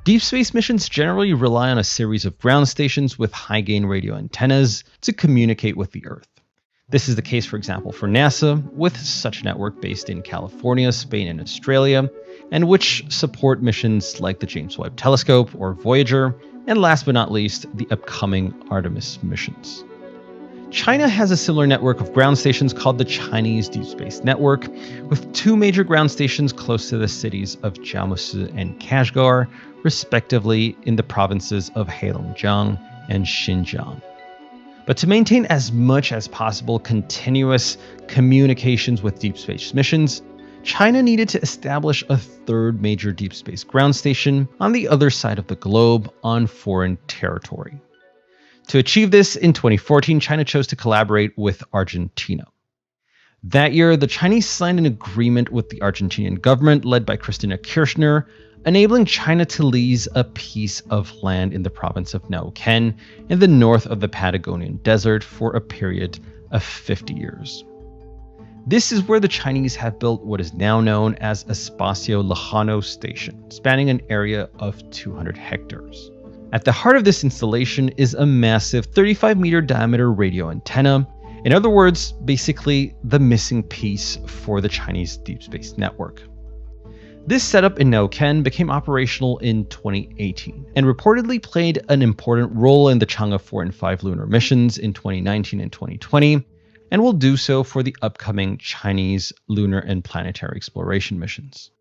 Deep space missions generally rely on a series of ground stations with high-gain radio antennas to communicate with the Earth. This is the case, for example, for NASA, with such a network based in California, Spain, and Australia, and which support missions like the James Webb Telescope or Voyager, and last but not least, the upcoming Artemis missions. China has a similar network of ground stations called the Chinese Deep Space Network, with two major ground stations close to the cities of Jiaosu and Kashgar, respectively in the provinces of Heilongjiang and Xinjiang. But to maintain as much as possible continuous communications with deep space missions, China needed to establish a third major deep space ground station on the other side of the globe on foreign territory. To achieve this, in 2014, China chose to collaborate with Argentina. That year, the Chinese signed an agreement with the Argentinian government led by Cristina Kirchner, enabling China to lease a piece of land in the province of Neuquén in the north of the Patagonian desert for a period of 50 years. This is where the Chinese have built what is now known as Espacio Lejano Station, spanning an area of 200 hectares. At the heart of this installation is a massive 35-meter diameter radio antenna, in other words, basically the missing piece for the Chinese deep space network. This setup in Neuquén became operational in 2018 and reportedly played an important role in the Chang'e 4 and 5 lunar missions in 2019 and 2020, and will do so for the upcoming Chinese lunar and planetary exploration missions.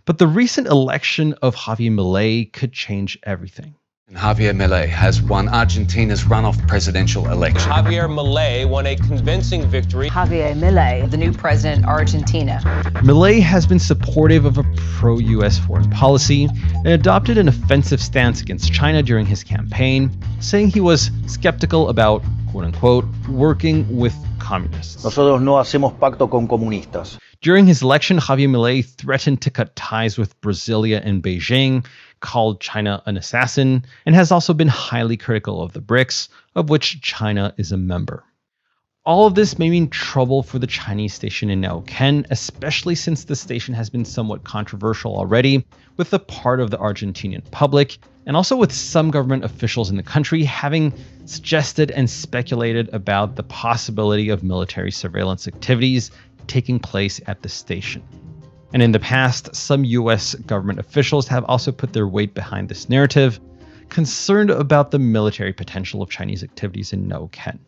But the recent election of Javier Milei could change everything. Javier Milei has won Argentina's runoff presidential election. Javier Milei won a convincing victory. Javier Milei, the new president of Argentina. Milei has been supportive of a pro-US foreign policy and adopted an offensive stance against China during his campaign, saying he was skeptical about, quote-unquote, working with communists. Nosotros no hacemos pacto con comunistas. During his election, Javier Milei threatened to cut ties with Brasilia and Beijing, called China an assassin, and has also been highly critical of the BRICS, of which China is a member. All of this may mean trouble for the Chinese station in Neuquén, especially since the station has been somewhat controversial already with a part of the Argentinian public, and also with some government officials in the country having suggested and speculated about the possibility of military surveillance activities taking place at the station. And in the past, some US government officials have also put their weight behind this narrative, concerned about the military potential of Chinese activities in Neuquén.